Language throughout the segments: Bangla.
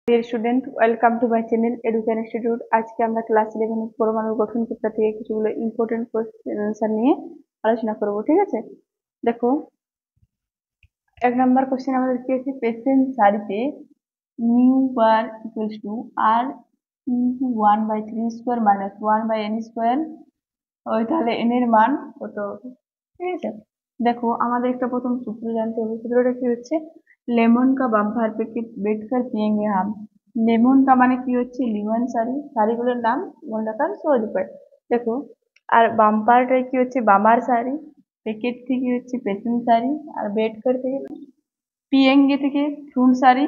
Dear student, welcome to my channel education institute. আজকে আমরা ক্লাস 11 এর পরমাণু গঠন তত্ত্ব থেকে কিছুগুলো ইম্পর্টেন্ট কোশ্চেন আনসার নিয়ে আলোচনা করব। ঠিক আছে, দেখো 1 নম্বর কোশ্চেন আমাদের কি আছে, পেশেন্ট সারিতে mu bar equals to R into 1/3 square minus 1/n square. ওই তাহলে n এর মান কত হবে? ঠিক আছে, দেখো আমাদের একটা প্রথম সূত্র জানতে হবে। সূত্রটা কি হচ্ছে, লেমন কা বাম্পার প্যাকেট বেড কার পিয়েঙ্গে হাম। লেমন কা মানে কি হচ্ছে, লিমন সারি, সারিগুলোর নাম মনে রাখার সহজ উপায়। দেখো, আর বাম্পারটা কি হচ্ছে, বামার সারি, প্যাকেট থেকে হচ্ছে পেশেন্ট সারি, আর বেড কার থেকে পিয়েঙ্গে থেকে ফ্রুন সারি,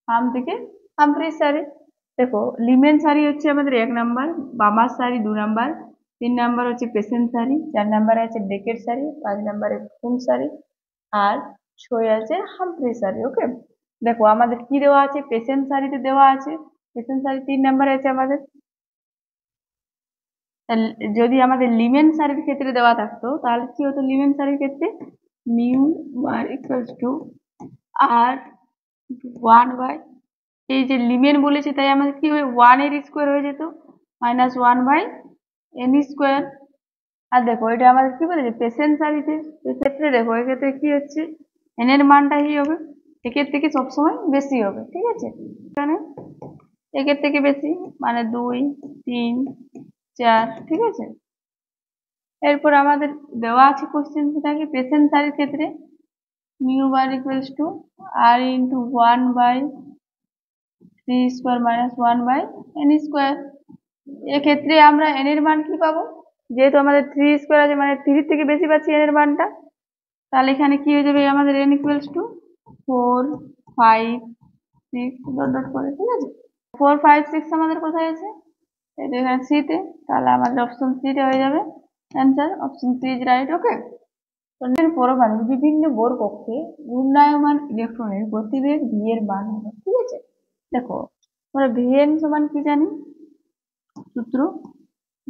হাম থেকে হামফ্রি সারি। দেখো লিমেন সারি হচ্ছে আমাদের 1 নাম্বার, বামার সারি 2 নাম্বার, 3 নাম্বার হচ্ছে পেশেন্ট সারি, 4 নাম্বারে আছে ডেকেট সারি, 5 নাম্বারে ফুল সারি, আর 6 আছে হামফ্রি সারি। ওকে, দেখো আমাদের কি দেওয়া আছে, পেশেন্ট সারিতে দেওয়া আছে, পেশেন্ট সারি 3 নাম্বারে আছে আমাদের। যদি আমাদের লিমেন সারির ক্ষেত্রে দেওয়া থাকতো তাহলে কি হতো, লিমেন সারির ক্ষেত্রে mu R equals to R 1 by, এই যে লিমেন বলেছে তাই আমাদের কি হয়, 1 এর স্কোয়ার হয়ে যেত মাইনাস 1/n স্কোয়ার। আর দেখো এটা আমাদের কি বলেছে, পেশেন্ট সারিতে, এক্ষেত্রে দেখো এক্ষেত্রে কি হচ্ছে, n এর মানটা কি হবে, একের থেকে সবসময় বেশি হবে। ঠিক আছে, এখানে একের থেকে বেশি মানে 2, 3, 4। ঠিক আছে, এরপর আমাদের দেওয়া আছে কোশ্চেন, সেটা কি পেশেন্ট সারির ক্ষেত্রে mu bar equals to R into 1/3 square minus 1/n square. এক্ষেত্রে আমরা n এর মান কি পাবো, যেহেতু আমাদের 3 স্কোয়ার আছে মানে 3 থেকে বেশি পাচ্ছি n এর মানটা, তাহলে এখানে কি হয়ে যাবে, আমাদের n equals to 4, 5, 6 dot dot করে। ঠিক আছে, 4, 5, 6 আমাদের কোথায় আছে, এটা এখানে সি তে, তাহলে আমাদের অপশন সি তে হয়ে যাবে answer, option C is right. Okay, পরমাণুর বিভিন্ন বোর কক্ষে ঘূর্ণায়মান ইলেকট্রনের গতিবেগ ভি এর মান হবে। ঠিক আছে, দেখো আমরা ভিএন সমান কি জানি, সূত্র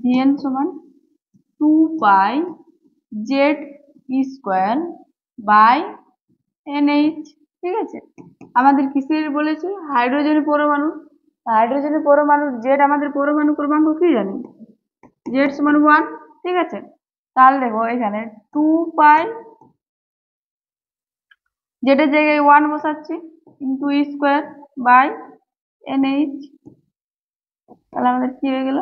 ভিএন সমান 2πz² বাই NH। ঠিক আছে, আমাদের কিসের বলেছে, হাইড্রোজেন পরমাণু, হাইড্রোজেনের পরমাণুর জেড আমাদের পরমাণু ক্রমাঙ্ক কি জানি, জেড সমান 1। ঠিক আছে, তাহলে দেখো এখানে 2π, জেডের জায়গায় 1 বসাচ্ছি, ইন্টু স্কোয়ার বাই NH। তাহলে আমাদের কি হয়ে গেল,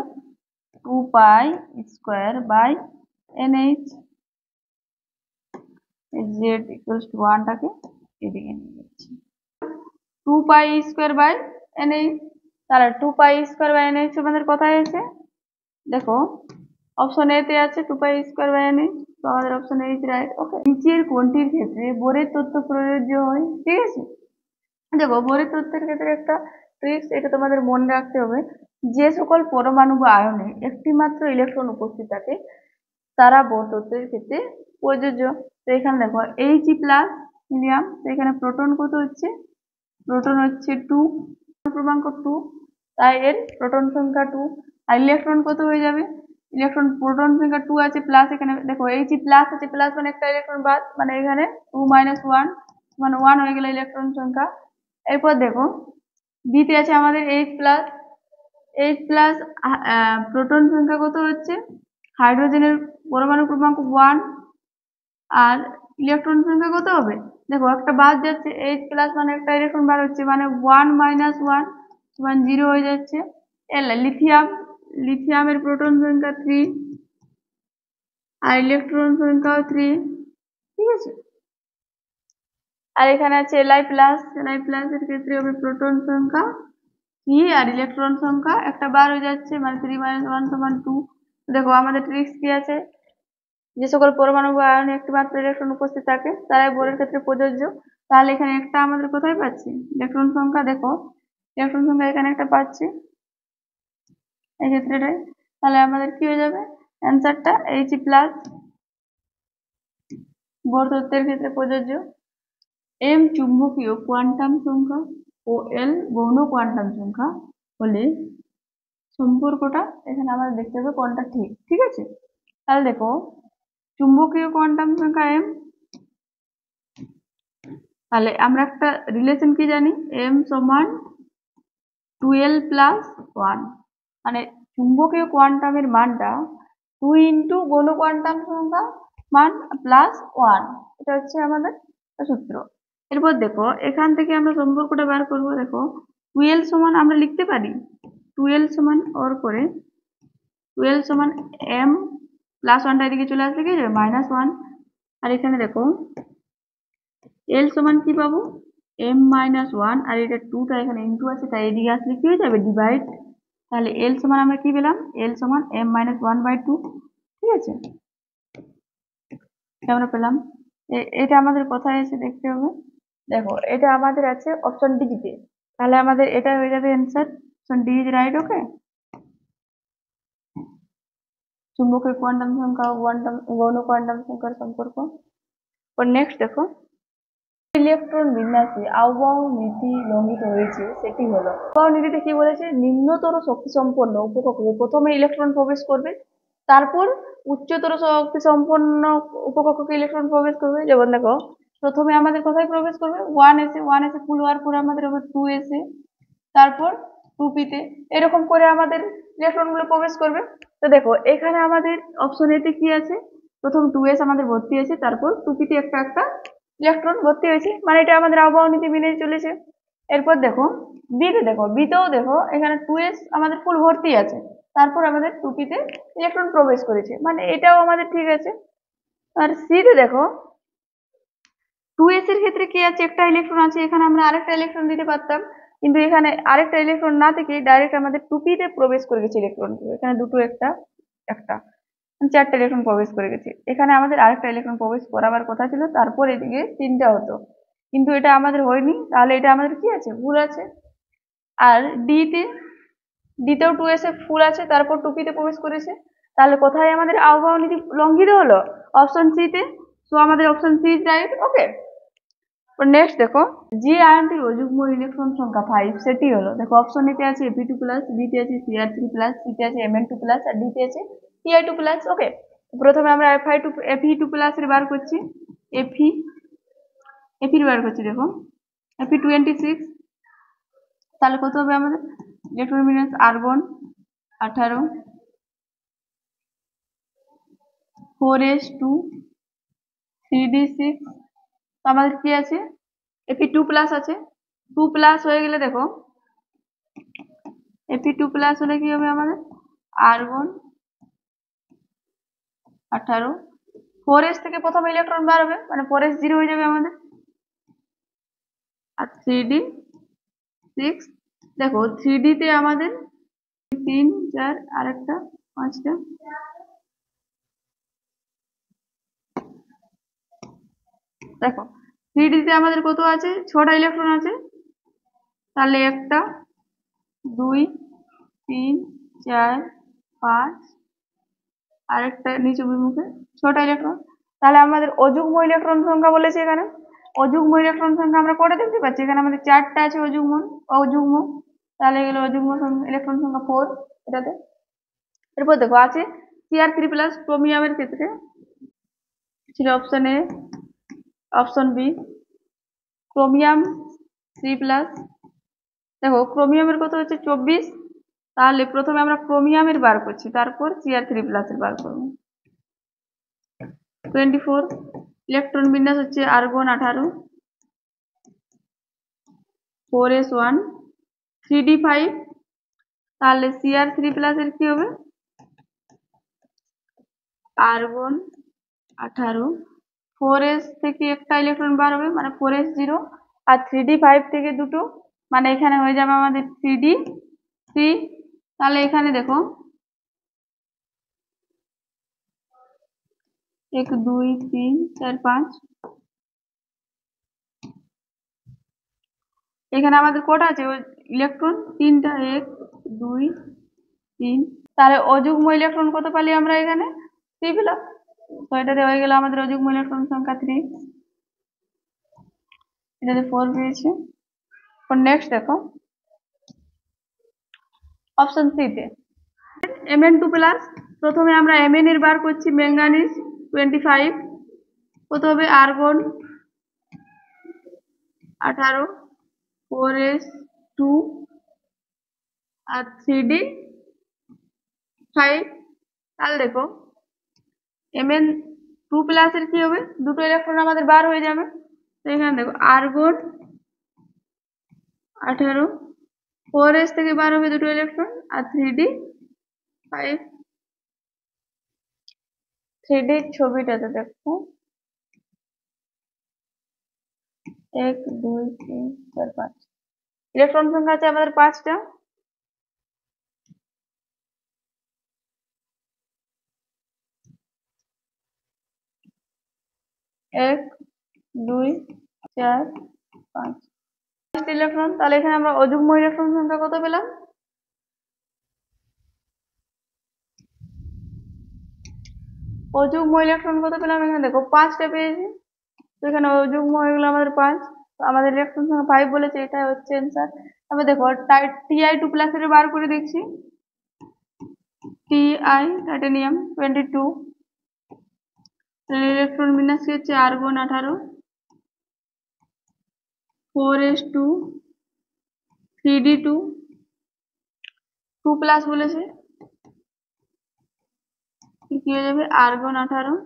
2π² by NH। Z equals to 1টাকে এদিকে নিয়ে যাচ্ছি, 2π² বাই NH। তাহলে 2π² বাই NH আমাদের কোথায় আছে, দেখো অপশন এ তে আছে 2π² বাই NH, তো আমাদের অপশন এ ইজ রাইট। ওকে, নিচের কোনটির ক্ষেত্রে বোরের তত্ত্ব প্রযোজ্য হয়। ঠিক আছে, দেখো বোরের তত্ত্বের ক্ষেত্রে একটা ট্রিক্স, এটা তোমাদের মনে রাখতে হবে, যে সকল পরমাণু বা আয়নে একটি মাত্র ইলেকট্রন উপস্থিত থাকে তারা বোর তত্ত্বের ক্ষেত্রে প্রযোজ্য। তো এখানে দেখো He প্লাস হিলিয়াম, তো এখানে প্রোটন কত হচ্ছে, প্রোটন হচ্ছে 2, ক্রমাঙ্ক 2, তাই এর প্রোটন সংখ্যা 2। আর ইলেকট্রন কত হয়ে যাবে, ইলেকট্রন প্রোটন সংখ্যা 2 আছে প্লাস, এখানে দেখো He প্লাস আছে, প্লাস মানে একটা ইলেকট্রন বাদ, মানে এখানে 2 - 1 মানে 1 হয়ে গেল ইলেকট্রন সংখ্যা। এরপর দেখো বিতে আছে আমাদের H প্লাস প্রোটন সংখ্যা কত হচ্ছে, হাইড্রোজেনের পরমাণু ক্রমাঙ্ক 1, আর ইলেকট্রন সংখ্যা কত হবে, দেখো একটা বাদ যাচ্ছে, H প্লাস মানে একটা ইলেকট্রন বার হচ্ছে, মানে 1 - 1 সমান 0 হয়ে যাচ্ছে। লিথিয়াম, লিথিয়ামের প্রোটন সংখ্যা 3 আর ইলেকট্রন সংখ্যাও 3। ঠিক আছে, আর এখানে আছে Li প্লাস, Li প্লাস এর ক্ষেত্রে হবে প্রোটন সংখ্যা 3 আর ইলেকট্রন সংখ্যা একটা বার হয়ে যাচ্ছে, মানে 3 - 1 সমান 2। দেখো আমাদের ট্রিক্স কি আছে, যে সকল পরমাণু বা আয়নে একটি মাত্র ইলেকট্রন উপস্থিত থাকে তারাই বোরের ক্ষেত্রে প্রযোজ্য। তাহলে এখানে একটা আমাদের কোথায় পাচ্ছি, ইলেকট্রন সংখ্যা, দেখো ইলেকট্রন সংখ্যা এখানে একটা পাচ্ছি এই ক্ষেত্রেটাই। তাহলে আমাদের কি হয়ে যাবে, অ্যান্সারটা He প্লাস বোর তত্ত্বের ক্ষেত্রে প্রযোজ্য। M চুম্বকীয় কোয়ান্টাম সংখ্যা ও L গৌণ কোয়ান্টাম সংখ্যা হলে সম্পর্কটা এখানে আমাদের দেখতে হবে কোনটা ঠিক। ঠিক আছে, তাহলে দেখো চুম্বকীয় কোয়ান্টাম সংখ্যা M, তাহলে আমরা একটা রিলেশন কি জানি, M সমান 12+1, মানে চুম্বকীয় কোয়ান্টামের মানটা 2 ইন্টু গৌণ কোয়ান্টাম সংখ্যা মান +1, এটা হচ্ছে আমাদের সূত্র। এরপর দেখো এখান থেকে আমরা সম্পর্কটা বার করব। দেখো 12 সমান আমরা লিখতে পারি 12 সমান ওর করে 12 সমান m +1টা এদিকে চলে আসলে কি যাবে -1, আর এখানে দেখো l সমান কি পাবো m -1, আর এটা 2টা এখানে ইনটু আছে তাই এদিকে আসলে কি হয়ে যাবে ডিভাইড, তাহলে l সমান আমরা কি পেলাম l সমান m -1/2, ঠিক আছে, এটা আমরা পেলাম। এটা আমাদের কোথায় এসে দেখতে হবে, দেখো এটা আমাদের আছে অপশন ডি তে, তাহলে আমাদের এটা হয়ে যাবে answer, option D is right. Okay, চুম্বকের কোয়ান্টাম সংখ্যা ও গৌণ কোয়ান্টাম সংখ্যার সম্পর্ক। নেক্সট দেখো ইলেকট্রন বিন্যাসে আউবাউ নীতি লঙ্ঘিত হয়েছে, সেটি হলো আউবাউ নীতিতে কি বলেছে, নিম্নতর শক্তি সম্পন্ন উপকক্ষে প্রথমে ইলেকট্রন প্রবেশ করবে, তারপর উচ্চতর শক্তি সম্পন্ন উপকক্ষে ইলেকট্রন প্রবেশ করবে। যেমন দেখো প্রথমে আমাদের কোথায় প্রবেশ করবে 1s এ ফুল হওয়ার পরে আমাদের হবে 2s এ, তারপর 2p তে, এরকম করে আমাদের ইলেকট্রন গুলো প্রবেশ করবে। তো দেখো এখানে আমাদের অপশন এ তে কি আছে, প্রথম 2s আমাদের ভর্তি আছে, তারপর 2p তে একটা একটা ইলেকট্রন ভর্তি হয়েছে, মানে এটা আমাদের আবহাওয়া নীতি মেনে চলেছে। এরপর দেখো বিতে, দেখো বিতেও দেখো এখানে 2s আমাদের ফুল ভর্তি আছে, তারপর আমাদের 2p তে ইলেকট্রন প্রবেশ করেছে, মানে এটাও আমাদের ঠিক আছে। আর সিতে দেখো 2s এর ক্ষেত্রে কি আছে, একটা ইলেকট্রন আছে, এখানে আমরা আরেকটা ইলেকট্রন দিতে পারতাম, কিন্তু এখানে আরেকটা ইলেকট্রন না থেকে ডাইরেক্ট আমাদের 2p তে প্রবেশ করে গেছে ইলেকট্রন, এখানে দুটো একটা একটা 4টা ইলেকট্রন প্রবেশ করে গেছে, এখানে আমাদের আরেকটা ইলেকট্রন প্রবেশ করাবার কথা ছিল, তারপর এদিকে 3টা হতো, কিন্তু এটা আমাদের হয়নি, তাহলে এটা আমাদের কি আছে ভুল আছে। আর ডিতেও 2s এ ফুল আছে, তারপর 2p তে প্রবেশ করেছে, তাহলে কোথায় আমাদের আহ্বান নীতি লঙ্ঘিত হলো, অপশন সি তে। সো আমাদের option C is right. Okay, next দেখো যে আয়নটির অযুগ্ম ইলেকট্রন সংখ্যা 5, সেটি হলো, দেখো অপশন এ তে আছে Fe2+, বি তে আছে Cr3+, সি তে আছে Mn2+, আর ডি তে আছে Pi2+। ওকে, প্রথমে আমরা Fe2+ এর বার করছি, Fe বার করছি, দেখো Fe26, তাহলে কত হবে আমাদের ইলেকট্রন বিন্যাস আর্গন 18, 4s2, 3d6, তো আমাদের কি আছে Fe2+ আছে, 2+ হয়ে গেলে দেখো Fe2+ হলে কি হবে আমাদের আর্গন 18, 4s থেকে প্রথমে ইলেকট্রন বার হবে, মানে 4s 0 হয়ে যাবে আমাদের, আর 3d6, দেখো 3d তে আমাদের 3 4 আর একটা 5টা, দেখো 3d তে আমাদের কত আছে 6টা ইলেকট্রন আছে, তাহলে 1 2 3 4 5 আর একটা নিচু অভিমুখে 6টা ইলেকট্রন, তাহলে আমাদের অযুগ্ম ইলেকট্রন সংখ্যা বলেছে এখানে, অযুগ্ম ইলেকট্রন সংখ্যা আমরা কটা দেখতে পাচ্ছি, এখানে আমাদের 4টা আছে অযুগ্ম, তাহলে এগুলো অযুগ্ম ইলেকট্রন সংখ্যা 4 এটাতে। এরপর দেখো আছে Cr3+, ক্রোমিয়ামের ক্ষেত্রে ছিল option A, option B chromium 3+, দেখো ক্রোমিয়ামের কত হচ্ছে 24, তাহলে প্রথমে আমরা ক্রোমিয়ামের বার করছি, তারপর Cr3+ এর বার করবো। 24 ইলেকট্রন বিন্যাস হচ্ছে আর্গন 18, 4s1, 3d5, তাহলে Cr3+ এর কি হবে আর্গন 18, 4s থেকে একটা ইলেকট্রন বার হবে, মানে 4s0, আর 3d5 থেকে দুটো, মানে এখানে হয়ে যাবে আমাদের 3d3, তাহলে এখানে দেখো 1 2 3 4 5, এখানে আমাদের কটা আছে ইলেকট্রন 3টা, 1 2 3, তাহলে অযুগ্ম ইলেকট্রন কত পালি আমরা এখানে 3 পেলাম, তো এটাতে হয়ে গেল আমাদের অযুগ্ম ইলেকট্রন সংখ্যা 3, এটাতে 4 পেয়েছি। নেক্সট দেখো অপশন সি তে Mn2+, প্রথমে আমরা Mn এর বার করছি, ম্যাঙ্গানিজ 25, কত হবে আর্গন 18, 4s2, আর 3d5। তাহলে দেখো Mn2+ এর কি হবে, দুটো ইলেকট্রন আমাদের বার হয়ে যাবে। তো এখানে দেখো আর্গন 18, 4s থেকে বার হবে দুটো ইলেকট্রন, আর 3d5। 3d ছবিটাতে দেখো 1 2 3 4 5 ইলেকট্রন সংখ্যা আছে আমাদের 5টা। 1 2 4 5 ইলেকট্রন। তাহলে এখানে আমরা অযুগ্ম ইলেকট্রন সংখ্যা কত পেলাম? অযুগ্ম ইলেকট্রন কত পেলাম? এখানে দেখো 5টা পেয়েছি। তো এখানে অযুগ্ম হয়ে গেল আমাদের 5। তো আমাদের ইলেকট্রন সংখ্যা 5 বলেছে, এটা হচ্ছে অ্যান্সার। তারপর দেখো Ti2+ এর বার করে দেখছি। Ti টাইটানিয়াম 22, ইলেকট্রন বিন্যাস কি হচ্ছে আর্গন 18, 4s2, 3d2, 2+ বলেছে, কি হয়ে যাবে আর্গন 18,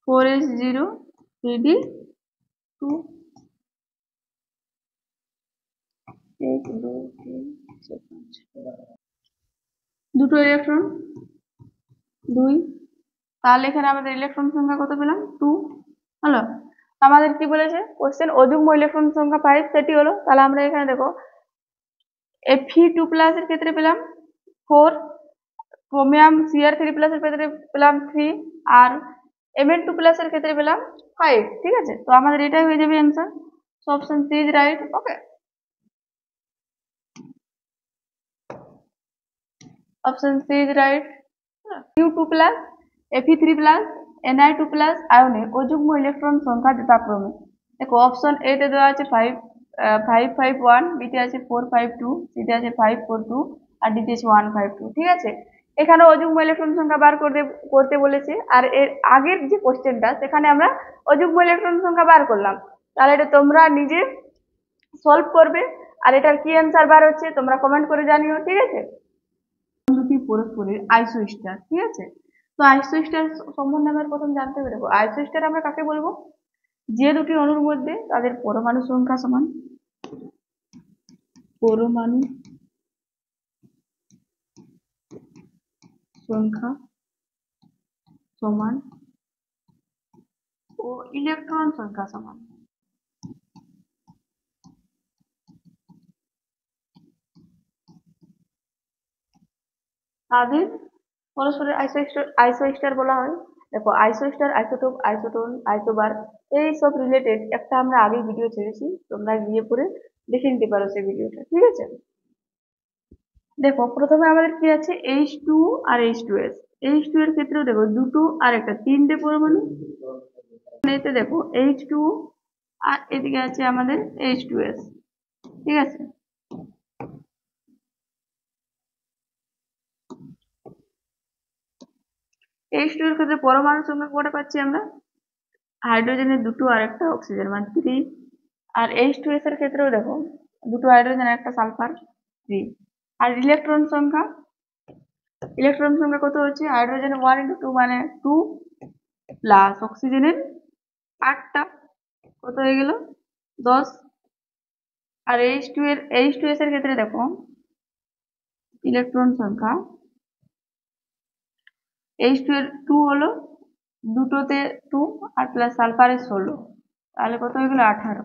4s0, 3d2। 1 2 3 4 5 দুটো ইলেকট্রন 2। তাহলে এখানে আমাদের ইলেকট্রন সংখ্যা কত পেলাম? 2 হলো। আমাদের কি বলেছে কোশ্চেন, অযুগ্ম ইলেকট্রন সংখ্যা 5, সেটি হলো। তাহলে আমরা এখানে দেখো Fe2+ এর ক্ষেত্রে পেলাম 4, ক্রোমিয়াম Cr3+ এর ক্ষেত্রে পেলাম 3, আর Mn2+ এর ক্ষেত্রে পেলাম 5। ঠিক আছে, তো আমাদের এটাই হয়ে যাবে answer. So option C is right. Okay, option C is right. U2+, Fe3+, Ni2+ আয়নের অযুগ্ম ইলেকট্রন সংখ্যা যথাক্রমে। দেখো অপশন এ তে দেওয়া আছে 551, বিতে আছে 452, সিতে আছে 542, আর ডিতে আছে 152। ঠিক আছে, এখানে অযুগ্ম ইলেকট্রন সংখ্যা বার করতে বলেছে, আর এর আগের যে কোশ্চেনটা সেখানে আমরা অযুগ্ম ইলেকট্রন সংখ্যা বার করলাম। তাহলে এটা তোমরা নিজে সলভ করবে, আর এটার কি অ্যান্সার বার হচ্ছে তোমরা কমেন্ট করে জানিও। ঠিক আছে, দুটি পরস্পরের আইসোস্টার। ঠিক আছে, তো আইসোস্টার সম্বন্ধে আমরা প্রথম জানতে হবে। দেখো আইসোস্টার আমরা কাকে বলবো? যে দুটি অণুর মধ্যে তাদের পরমাণু সংখ্যা সমান, পরমাণু সংখ্যা সমান ও ইলেকট্রন সংখ্যা সমান। তাদের পরস্পরের আইসোস্টার বলা হয়। দেখো আইসোস্টার, আইসোটোপ, আইসোটোন, আইসোবার এই সব রিলেটেড একটা আমরা আগেই ভিডিও ছেড়েছি, তোমরা গিয়ে পরে দেখে নিতে পারো সেই ভিডিওটা। ঠিক আছে, দেখো প্রথমে আমাদের কি আছে H2 আর H2s। H2 এর ক্ষেত্রেও দেখো দুটো আর একটা 3টে পরমাণু। এতে দেখো H2 আর এদিকে আছে আমাদের H2s। ঠিক আছে, H2 এর ক্ষেত্রে পরমাণু সংখ্যা কটা পাচ্ছি আমরা? হাইড্রোজেনের দুটো আর একটা অক্সিজেন, মানে 3। আর H2s এর ক্ষেত্রেও দেখো দুটো হাইড্রোজেন আর একটা সালফার, 3। আর ইলেকট্রন সংখ্যা কত হচ্ছে? হাইড্রোজেনের 1 × 2 মানে 2, প্লাস অক্সিজেনের 8টা, কত হয়ে গেল 10। আর H2s এর ক্ষেত্রে দেখো ইলেকট্রন সংখ্যা H2 এর 2 হলো, দুটোতে 2 আর প্লাস সালফারের 16, তাহলে কত হয়ে গেল 18।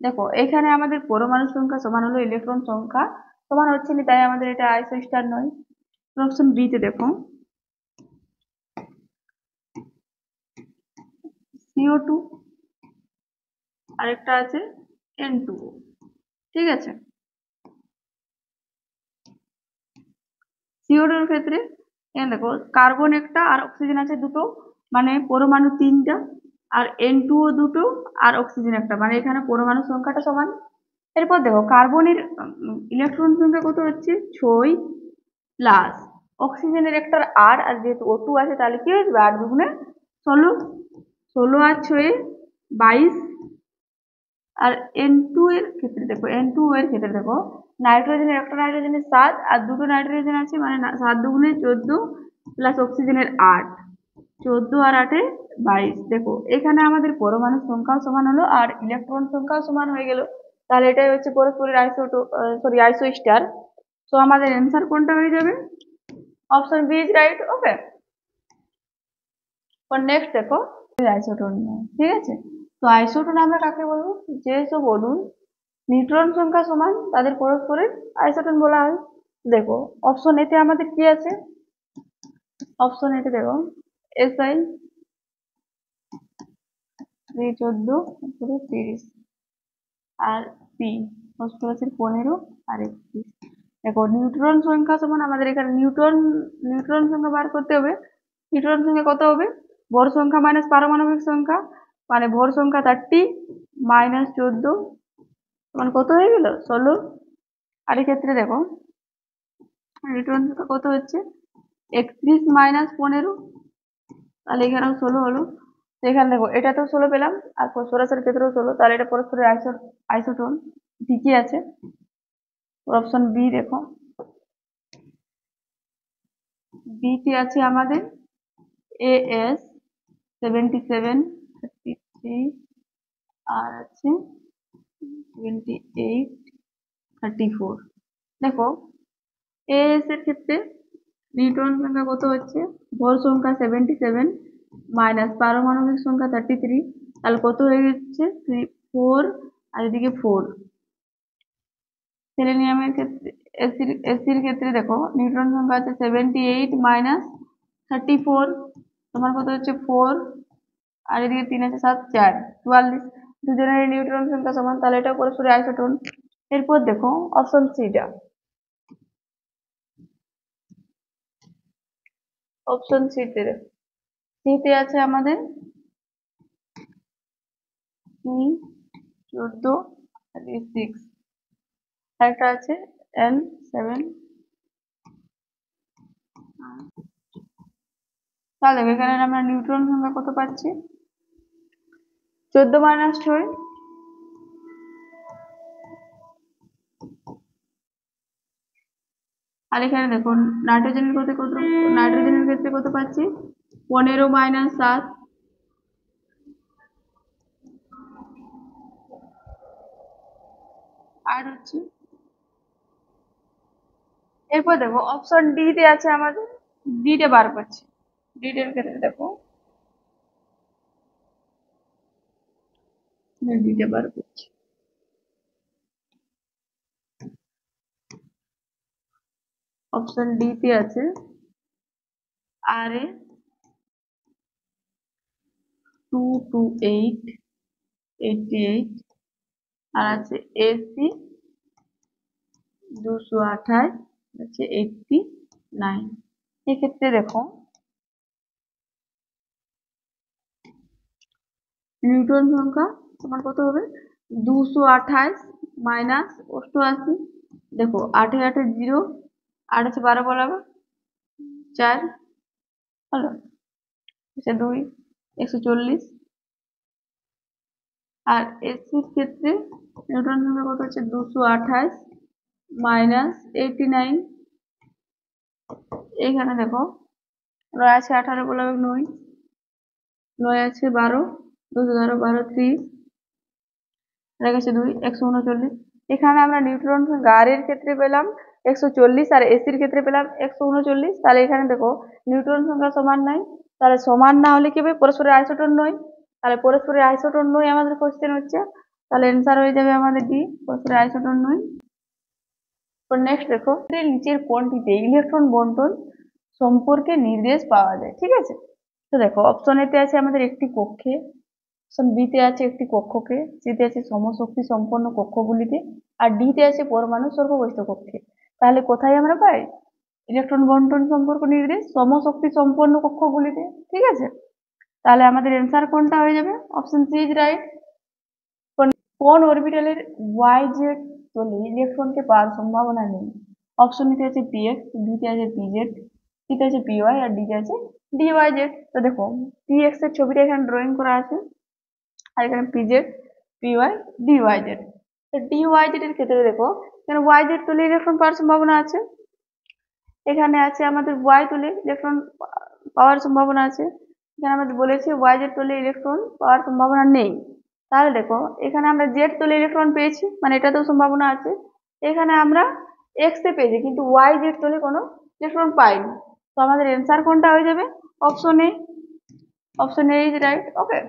দেখো এখানে আমাদের পরমাণু সংখ্যা সমান হলো ইলেকট্রন সংখ্যা সমান হচ্ছে না, তাই আমাদের এটা আইসোস্টার নয়। অপশন বি তে দেখো CO2 আরেকটা আছে N2O। ঠিক আছে, CO2 এর ক্ষেত্রে এখানে দেখো কার্বন একটা আর অক্সিজেন আছে দুটো, মানে পরমাণু 3টা, আর N2O দুটো আর অক্সিজেন একটা, মানে এখানে পরমাণু সংখ্যাটা সমান। এরপর দেখো কার্বনের ইলেকট্রন সংখ্যা কত হচ্ছে 6, প্লাস অক্সিজেনের একটা 8, আর যেহেতু O2 আছে তাহলে কি হয়ে যাবে 8 দুগুণে 16, 16 আর 6 22, আর N2 এর ক্ষেত্রে দেখো, N2 এর ক্ষেত্রে দেখো নাইট্রোজেনের একটা নাইট্রোজেনের 7 আর দুটো নাইট্রোজেন আছে, মানে 7 দুগুণে 14 প্লাস অক্সিজেনের 8, 14 আর 8 22। দেখো এখানে আমাদের পরমাণুর সংখ্যাও সমান হলো আর ইলেকট্রন সংখ্যাও সমান হয়ে গেল। তাহলে এটাই হচ্ছে পরস্পরের আইসোস্টার। তো আমাদের অ্যান্সার কোনটা হয়ে যাবে? Option B is right. Okay, next দেখো আইসোটোন, ঠিক আছে। তো আইসোটোন আমরা কাকে বলবো? যেসব অণু নিউট্রন সংখ্যা সমান তাদের পরস্পরের আইসোটোন বলা হয়। দেখো অপশন এতে আমাদের কি আছে? অপশন এতে দেখো SI 14 30 আর পি ফসফরাসের 15 আর 31। দেখো নিউট্রন সংখ্যা সমান, আমাদের এখানে নিউট্রন সংখ্যা বার করতে হবে। নিউট্রন সংখ্যা কত হবে? ভর সংখ্যা মাইনাস পারমাণবিক সংখ্যা, মানে ভর সংখ্যা 30 মাইনাস 14 মানে কত হয়ে গেল? 16। আর এক্ষেত্রে দেখো নিউট্রন সংখ্যা কত হচ্ছে? 31 মাইনাস 15, তাহলে এখানেও 16 হলো। তো এখানে দেখো এটা তো 16 পেলাম আর ফসফরাসের ক্ষেত্রেও 16, তাহলে এটা পরস্পরের আইসোটোন ঠিকই আছে। অপশন বি দেখো, বি তে আছে আমাদের AS 77 33 আর আছে 28 34। দেখো AS এর ক্ষেত্রে নিউট্রন সংখ্যা কত হচ্ছে? ভর সংখ্যা 77 মাইনাস পারমাণবিক সংখ্যা 33, তাহলে কত হয়ে যাচ্ছে? 4 আর এদিকে 4। সেলেনিয়ামের ক্ষেত্রে এসির ক্ষেত্রে দেখো নিউট্রন সংখ্যা আছে 78 মাইনাস 34, তোমার কত হচ্ছে? 4 আর এদিকে 3 আছে 7 4 44। দুজনের নিউট্রন সংখ্যা সমান, তাহলে এটা পরস্পর আইসোটোন। এরপর দেখো অপশন সিটা, অপশন সিতে দেখো, সিতে আছে আমাদের C14 আর 6, একটা আছে N7। তাহলে এখানে আমরা নিউট্রন সংখ্যা কত পাচ্ছি? 14 মাইনাস 6। আর এখানে দেখো নাইট্রোজেনের ক্ষেত্রে কত পাচ্ছি? 15 মাইনাস 7 আর হচ্ছে। এরপর দেখো অপশন ডি তে আছে আমাদের, ডি তে বার করছি। ডি এর ক্ষেত্রে দেখো ডি তে বার করছি। অপশন ডি তে আছে RA 228 88 আর আছে AC 228 আছে 89। এক্ষেত্রে দেখো নিউট্রন সংখ্যা তোমার কত হবে? 228 মাইনাস 88। দেখো 8 8 0, 8 আছে 12 বলাবে 4 হলো, 2 140। আর এসির ক্ষেত্রে নিউট্রন সংখ্যা কত হচ্ছে? 228 মাইনাস 89। এখানে দেখো 9 আছে 18 বলাবে 9, 9 আছে 12, 2 12 12 30, গেছে 2 139। এখানে আমরা নিউট্রন সংখ্যা আর এর ক্ষেত্রে পেলাম 140 আর এসির ক্ষেত্রে পেলাম 139। তাহলে এখানে দেখো নিউট্রন সংখ্যা সমান নাই, তাহলে সমান না হলে কি হবে? পরস্পরের আইসোটোন নয়। তাহলে পরস্পরের আইসোটোন নয় আমাদের কোশ্চেন হচ্ছে, তাহলে অ্যান্সার হয়ে যাবে আমাদের ডি, পরস্পরের আইসোটোন নয়। তো নেক্সট দেখো নিচের কোনটিতে ইলেকট্রন বন্টন সম্পর্কে নির্দেশ পাওয়া যায়? ঠিক আছে, তো দেখো অপশন এতে আছে আমাদের একটি কক্ষে, অপশন বি তে আছে একটি কক্ষকে, সি তে আছে সমশক্তি সম্পন্ন কক্ষগুলিতে, আর ডি তে আছে পরমাণু সর্ববহিষ্ঠ কক্ষে। তাহলে কোথায় আমরা পাই ইলেকট্রন বন্টন সম্পর্ক নির্দেশ? সমশক্তি সম্পন্ন কক্ষগুলিতে। ঠিক আছে, তাহলে আমাদের অ্যান্সার কোনটা হয়ে যাবে? Option C is right. কোন অরবিটালের YZ তলে ইলেকট্রনকে পাওয়ার সম্ভাবনা নেই? অপশন নিতে আছে PX, বি তে আছে PZ, সি তে আছে PY আর ডি তে আছে DYZ। তো দেখো PX এর ছবিটা এখানে ড্রয়িং করা আছে আর এখানে PZ, p y d y z. তো ডি ওয়াই জেড এর ক্ষেত্রে দেখো এখানে ওয়াই জেড তলে ইলেকট্রন পাওয়ার সম্ভাবনা আছে, এখানে আছে আমাদের ওয়াই তলে ইলেকট্রন পাওয়ার সম্ভাবনা আছে, এখানে আমাদের বলেছে ওয়াই জেড তলে ইলেকট্রন পাওয়ার সম্ভাবনা নেই। তাহলে দেখো এখানে আমরা জেড তলে ইলেকট্রন পেয়েছি, মানে এটাতেও সম্ভাবনা আছে, এখানে আমরা এক্স এ পেয়েছি কিন্তু ওয়াই জেড তলে কোনো ইলেকট্রন পাইনি। তো আমাদের অ্যান্সার কোনটা হয়ে যাবে? Option A. Option A is right. Okay,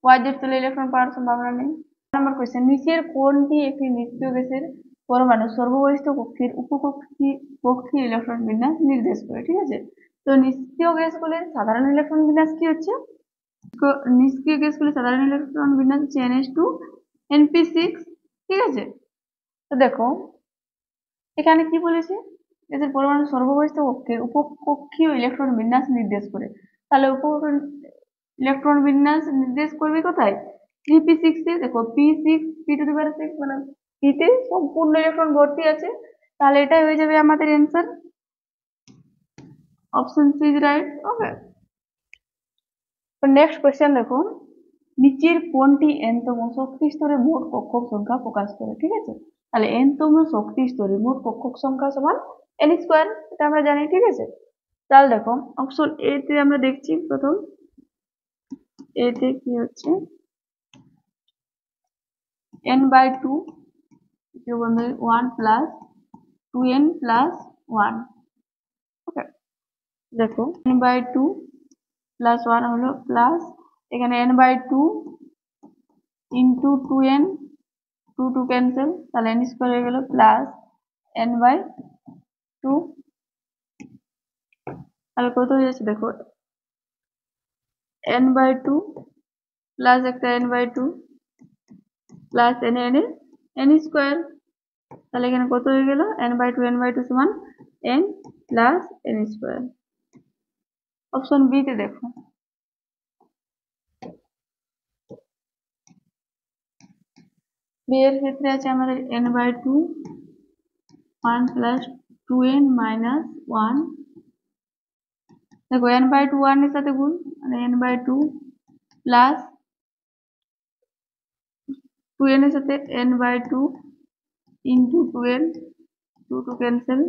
y z তলে ইলেকট্রন পাওয়ার সম্ভাবনা নেই। নম্বর কোয়েশ্চেন, নিচের কোনটি একটি নিষ্ক্রিয় গ্যাসের পরমাণু সর্ববহিষ্ঠ কক্ষের কক্ষীয় ইলেকট্রন বিন্যাস নির্দেশ করে? ঠিক আছে, তো নিষ্ক্রিয় গ্যাসগুলির সাধারণ ইলেকট্রন বিন্যাস কি হচ্ছে? নিষ্ক্রিয় গ্যাসগুলির সাধারণ ইলেকট্রন বিন্যাস হচ্ছে NH2 NP6। ঠিক আছে, তো দেখো এখানে কি বলেছে, গ্যাসের পরমাণু সর্ববহিষ্ঠ কক্ষের উপকক্ষীয় ইলেকট্রন বিন্যাস নির্দেশ করে। তাহলে ইলেকট্রন বিন্যাস নির্দেশ করবে কোথায়? 3p6 এ। দেখো p6 p⁶ মানে p-তে সম্পূর্ণ ইলেকট্রন ভর্তি আছে, তাহলে এটাই হয়ে যাবে আমাদের answer. Option C is right. Okay, তো নেক্সট কোশ্চেন দেখো, নিচের কোনটি n তম শক্তি স্তরে মোট কক্ষক সংখ্যা প্রকাশ করে? ঠিক আছে, তাহলে n তম শক্তি স্তরে মোট কক্ষক সংখ্যা সমান n², এটা আমরা জানি। ঠিক আছে, তাহলে দেখো অপশন এ তে আমরা দেখছি, প্রথম এ তে কি হচ্ছে n/2 দ্বিতীয় বন্ধনী 1 প্লাস 2n প্লাস 1। ওকে, দেখো n/2 প্লাস 1 হলো প্লাস এখানে n/2 ইন্টু 2n, 2 ক্যান্সেল, তাহলে n² হয়ে গেল প্লাস n/2, তাহলে কত হয়ে যাচ্ছে দেখো n/2 প্লাস একটা n/2 প্লাস n², তাহলে এখানে কত হয়ে গেল n/2 সমান n plus n²। Option B তে দেখো বি এর ক্ষেত্রে আছে আমাদের n/2 1 প্লাস 2n মাইনাস 1। দেখো n/2 1 এর সাথে গুণ, মানে n/2 প্লাস 2n এর সাথে n/2 into 2n, 2 cancel,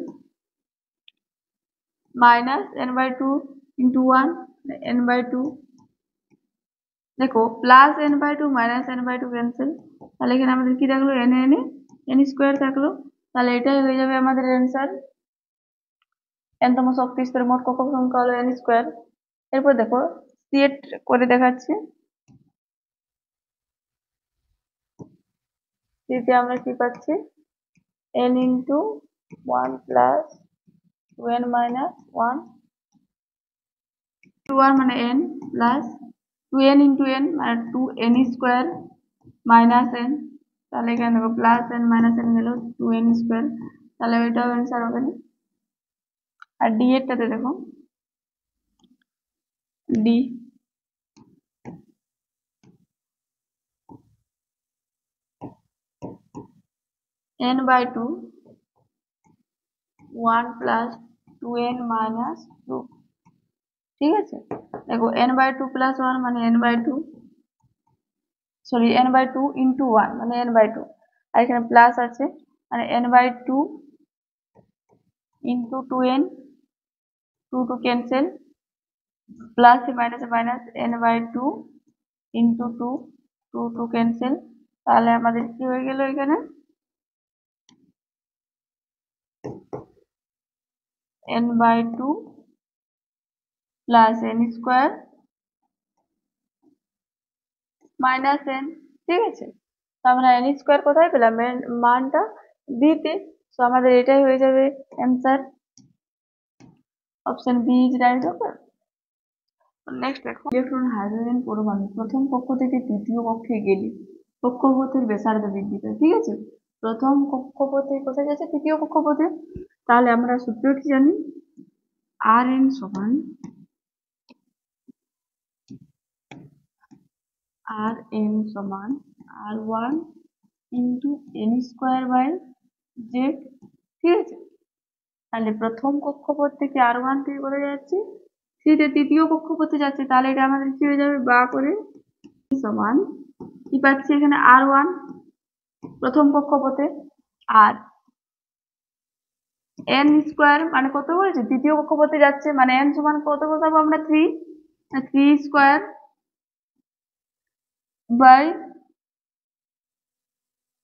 minus n/2 into 1 n/2, দেখো plus n/2 minus n/2 cancel, তাহলে এখানে আমাদের কি থাকলো n² থাকলো, তাহলে এটাই হয়ে যাবে আমাদের অ্যান্সার। n তম শক্তি স্তরে মোট কক্ষক সংখ্যা হলো n²। এরপর দেখো সিএট করে দেখাচ্ছি, সিতে আমরা কি পাচ্ছি n into 1 plus 2n minus 1, 1 মানে n plus 2n into n মানে 2n² মাইনাস n, তাহলে এখানে দেখো প্লাস n মাইনাস n গেল 2n², তাহলে ওইটাও অ্যান্সার হবে না। আর ডি এরটাতে দেখো D n/2 1 plus 2n minus 2। ঠিক আছে, দেখো n/2 প্লাস 1 মানে n/2, সরি n/2 ইন্টু 1 মানে n/2, আর এখানে প্লাস আছে মানে n/2 into 2n, 2 cancel, plus minus minus n/2 into 2 cancel, তাহলে আমাদের কি হয়ে গেল এখানে n/2 plus n² minus n। ঠিক আছে, তো আমরা n² কোথায় পেলাম? মানটা দিতে, তো আমাদের এটাই হয়ে যাবে answer. Option B is right. Okay, next দেখো, ইলেকট্রন হাইড্রোজেন পরমাণু প্রথম কক্ষ থেকে তৃতীয় কক্ষে গেলে কক্ষপথের ব্যাসার্ধ বৃদ্ধি পায়। ঠিক আছে, প্রথম কক্ষপথে কোথায় যাচ্ছে? তৃতীয় কক্ষপথে। তাহলে আমরা সূত্র কি জানি? Rn সমান R1 ইন্টু n²/z। ঠিক আছে, তাহলে প্রথম কক্ষপথ থেকে R1 থেকে কোথায় যাচ্ছে? সেটা তৃতীয় কক্ষপথে যাচ্ছে, তাহলে এটা আমাদের কি হয়ে যাবে? বা করে সমান কি পাচ্ছি এখানে R1 প্রথম কক্ষপথে, আর n স্কোয়ার মানে কত বলেছে দ্বিতীয় কক্ষপথে যাচ্ছে, মানে n সমান কত বসাবো আমরা 3 স্কোয়ার বাই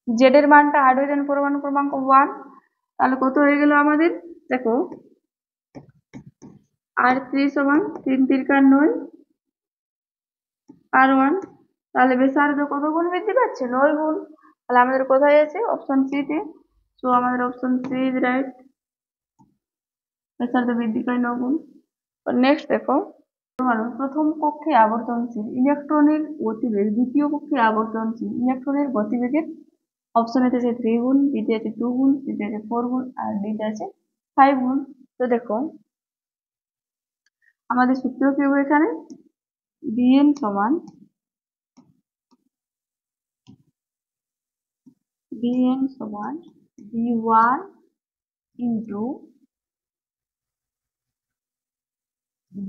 জেড এর মানটা হাইড্রোজেন পরমাণু ক্রমাঙ্ক 1, তাহলে কত হয়ে গেল আমাদের, দেখো R3 সমান 3 তিরকা 9 R1, তাহলে ব্যাসার্ধ কত গুণ বৃদ্ধি পাচ্ছে 9 গুণ, তাহলে আমাদের কোথায় আছে অপশন সি তে, সো আমাদের অপশন সি ইজ রাইট, ব্যাসার্ধ বৃদ্ধি পায় 9 গুণ। নেক্সট দেখো প্রথম কক্ষে আবর্তনশীল ইলেকট্রনের গতিবেগ দ্বিতীয় কক্ষে আবর্তনশীল ইলেকট্রনের গতিবেগের অপশন এতে আছে 3 গুণ, বিতে আছে 2 গুণ, সিতে আছে 4 গুণ, আর ডিতে আছে 5 গুণ। তো দেখো আমাদের সূত্র কি হবে এখানে, bn সমান b1 into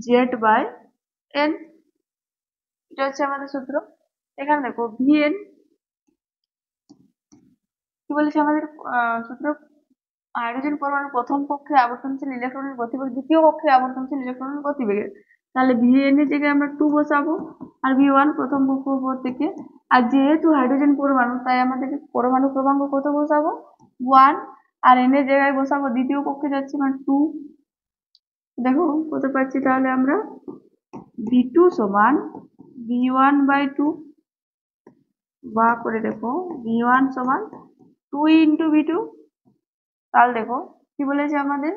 Z by N, এটা হচ্ছে আমাদের সূত্র। এখানে দেখো vn কি বলেছে আমাদের সূত্র, হাইড্রোজেন পরমাণুর প্রথম কক্ষে আবর্তনশীল ইলেকট্রনের গতিবেগ দ্বিতীয় কক্ষে আবর্তনশীল ইলেকট্রনের গতিবেগের, তাহলে vn এর জায়গায় আমরা 2 বসাবো, আর v1 প্রথম কক্ষপথ থেকে, আর যেহেতু হাইড্রোজেন পরমাণু তাই আমাদেরকে পরমাণু ক্রমাঙ্ক কত বসাবো 1, আর n এর জায়গায় বসাবো দ্বিতীয় কক্ষে যাচ্ছে মানে 2, দেখো কত পাচ্ছি তাহলে আমরা v2 সমান v1/2, বা করে দেখো v1 সমান 2 ইন্টু v2, তাহলে দেখো কি বলেছে আমাদের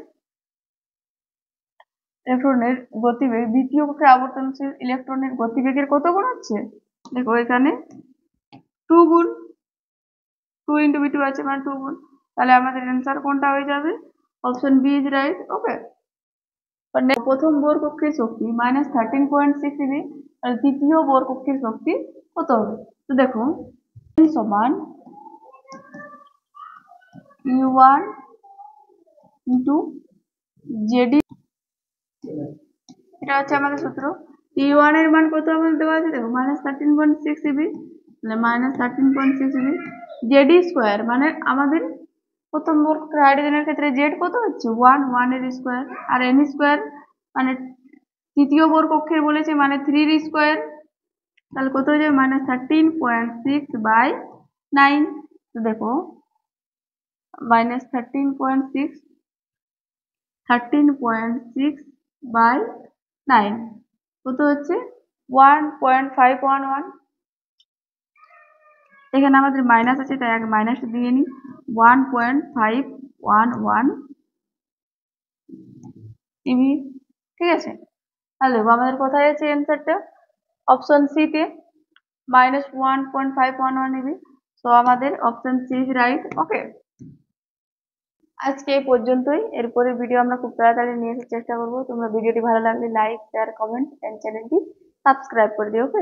ইলেকট্রনের গতিবেগ দ্বিতীয় কক্ষে আবর্তনশীল ইলেকট্রনের গতিবেগের কত গুণ হচ্ছে, দেখো এখানে 2 গুণ, 2 ইন্টু v2 আছে মানে 2 গুণ, তাহলে আমাদের অ্যান্সার কোনটা হয়ে যাবে, অপশন বি ইজ রাইট। ওকে, প্রথম বোর কক্ষের শক্তি -13.6 eV, আর দ্বিতীয় বোর কক্ষের শক্তি কত হবে, তো দেখো সমান E1 ইন্টু জেডি, এটা হচ্ছে আমাদের সূত্র। E1 এর মান কত আমাদের দেওয়া আছে, দেখো -13.6 eV, তাহলে -13.6 eV, জেডি স্কোয়ার মানে আমাদের প্রথম বোর হাইড্রোজেনের ক্ষেত্রে জেড কত হচ্ছে 1 এর স্কোয়ার, আর এন স্কোয়ার মানে তৃতীয় বোর কক্ষের বলেছে মানে 3 এর স্কোয়ার, তাহলে কত হয়ে যাবে -13.6/9, তো দেখো -13.6/9 কত হচ্ছে 1.511, এখানে আমাদের মাইনাস আছে তাই আগে মাইনাসটা দিয়ে নিই, 1.511 ইভি, ঠিক আছে। তাহলে আমাদের কোথায় আছে অ্যান্সারটা, অপশন সি তে -1.511 ইভি, তো আমাদের অপশন সি ইজ রাইট। ওকে, আজকে এই পর্যন্তই, এরপরের ভিডিও আমরা খুব তাড়াতাড়ি নিয়ে আসার চেষ্টা করবো। তোমরা ভিডিওটি ভালো লাগলে লাইক শেয়ার কমেন্ট এন্ড চ্যানেলটি সাবস্ক্রাইব করে দিও। ওকে।